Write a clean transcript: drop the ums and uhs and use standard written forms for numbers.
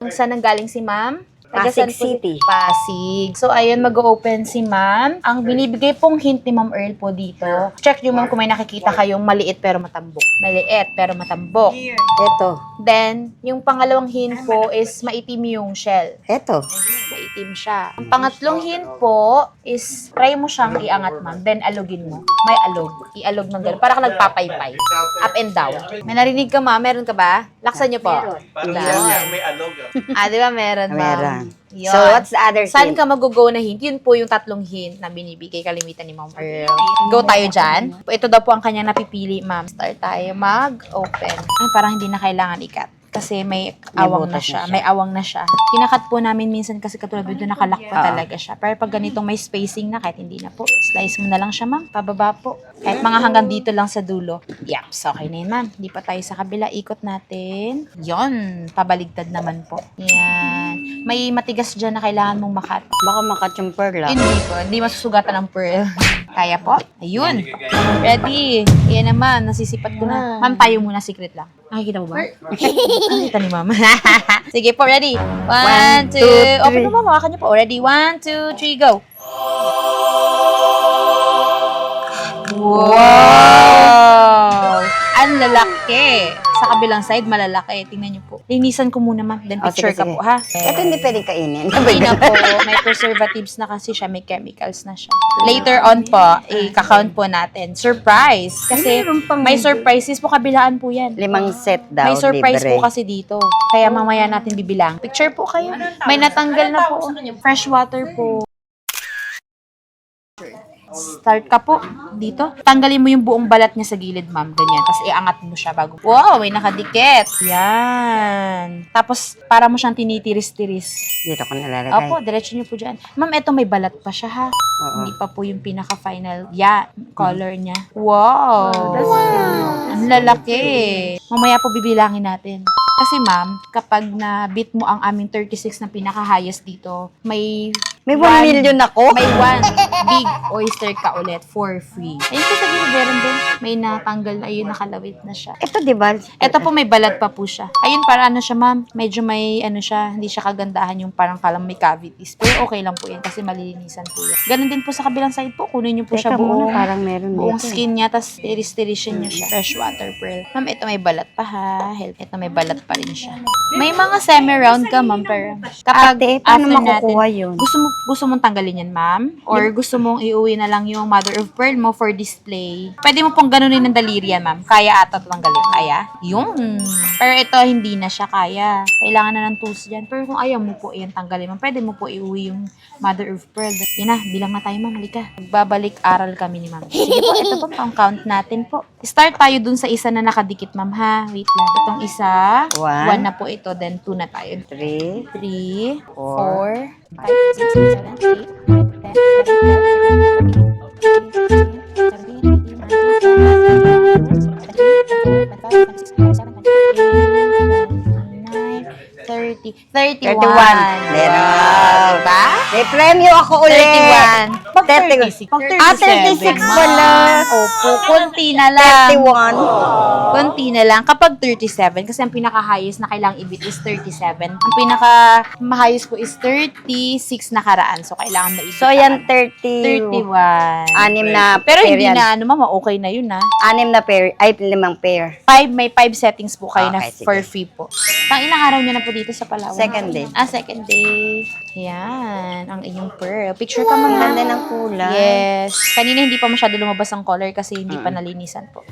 Saan nanggaling si ma'am? Pasig City. Pasig. So, ayun, mag-open si ma'am. Ang binibigay pong hint ni Ma'am Earl po dito, check nyo ma'am kung may nakikita kayong maliit pero matambok. Maliit pero matambok. Ito. Then, yung pangalawang hint po is maitim yung shell. Ito. Maitim siya. Ang pangatlong hint po is try mo siyang iangat ma'am. Then, alugin mo. May alog. Ialog ng gano'n. Para ka nagpapaypay. Up and down. May narinig ka ma'am? Meron ka ba? Laksan nyo po. Parang Down. yan, may alog. Di ba meron ma'am? Meron. Yun. So, what's the other Saan hint? ka mag-go na hint? Yun po yung tatlong hint na binibigay kalimitan ni Ma'am Earl. Go tayo dyan. Ito daw po ang kanyang napipili, ma'am. Start tayo mag-open. Ay, parang hindi na kailangan ikat. Kasi may awang na butas siya. na siya. May awang na siya. Kinakat po namin minsan kasi katulad dito nakalock pa talaga siya. Pero pag ganitong may spacing na, kahit hindi na po. Slice mo na lang siya, ma'am. Pababa po. Kahit mga hanggang dito lang sa dulo. Yaps, okay na yun, ma'am. Hindi pa tayo sa kabila. Ikot natin. Yon, pabaligtad naman po. Yan. May matigas dyan na kailangan mong makat. Baka makat yung pearl ah. Hindi po. Hindi masusugatan ng pearl. Kaya po? Ayun. Ready. Yan naman. Nasisipat ko na. Ma'am, tayo muna. Secret lang. Nakikita mo ba? Nakikita ni ma'am. Sige po. Ready? One, two. Open mo, ma'am. Hawakan niyo po. Ready? 1, 2, 3, go. Wow! Ang lalaki. Sa kabilang side, malalaki. Tingnan niyo po. Linisan ko muna, ma'am. Then picture ka sige. po, ha? Ito hindi pwedeng kainin. Hindi na po. May preservatives na kasi siya. May chemicals na siya. Later on po, i-count po natin. Surprise! Kasi may surprises po. Kabilaan po yan. 5 set daw, May surprise libre. po kasi dito. Kaya mamaya natin bibilang. Picture po kayo. May natanggal na po. Fresh water po. Start ka po dito. Tanggalin mo yung buong balat niya sa gilid, ma'am. Ganyan. Tapos iangat mo siya bago. Wow, may nakadikit. Yan. Tapos, para mo siyang tinitiris-tiris. Dito ko nalalagay. Opo, diretso niyo po dyan. Ma'am, eto may balat pa siya, ha? Oo. Hindi pa po yung pinaka-final color niya. Wow! Ang lalaki. Mamaya po bibilangin natin. Kasi ma'am, kapag na-beat mo ang aming 36 na pinaka-highest dito, may May 1 million ako? may one big oyster ka ulit for free. Ayun po sabihin, meron din. May natanggal na, ayun, nakalawit na siya. Ito, di ba? Ito po may balat pa po siya. Ayun, para ano siya, ma'am. Medyo may ano siya, hindi siya kagandahan yung parang kalang may cavities. Pero okay lang po yan kasi malilinisan po yan. Ganun din po sa kabilang side po. Kunin niyo po siya Teka muna, buong, parang meron buong dito. skin niya, tas tiris-tirisin niyo siya. Fresh water pearl. Ma'am, ito may balat pa ha. Ito may balat pa rin siya. May mga semi-round ka, ma'am, pero kapag Ate, paano after makukuha yun? gusto mong tanggalin yan, ma'am? Or gusto mong iuwi na lang yung mother of pearl mo for display? Pwede mo pong ganunin ng daliri yan, ma'am. Kaya ata tanggalin. Kaya? Yun. Pero ito, hindi na siya kaya. Kailangan na ng tools dyan. Pero kung ayaw mo po yan tanggalin, ma'am, pwede mo po iuwi yung mother of pearl. Yan na, bilang na tayo, ma'am. Halika. Magbabalik aral kami ni ma'am. Sige po, ito po, pang-count natin po. Start tayo dun sa isa na nakadikit, ma'am, ha? Wait lang. Itong isa. 1 na po ito. Then 2 na tayo. 3, 3, 4, 4, 5, 6, 7, 8, 9, 10, 11, 12, 13, 14, 15, 16, 17, 18, 19, 20, 31. Meron. Diba? May premyo ako ulit. 31. Pag 36. Pag 36 pala. Opo, konti na lang. 31. Konti na lang. Kapag 37, kasi ang pinaka-highest na kailangang ibit is 37. Ang pinaka-highest po is 36 nakaraan. So, kailangan maibit. So, yan 30. 31. 6 na Pero pair hindi yan. na, ano mama, okay na yun ha. 6 na pair. Ay, 5 pair. May 5 settings po kayo na Okay, sige. for free po. Pang ilang araw nyo na po dito sa Palawan? Second day. Second day. Yan, ang inyong pearl. Picture ka ma'am. Ganda ng kulay. Yes. Kanina hindi pa masyado lumabas ang color kasi hindi pa nalinisan po.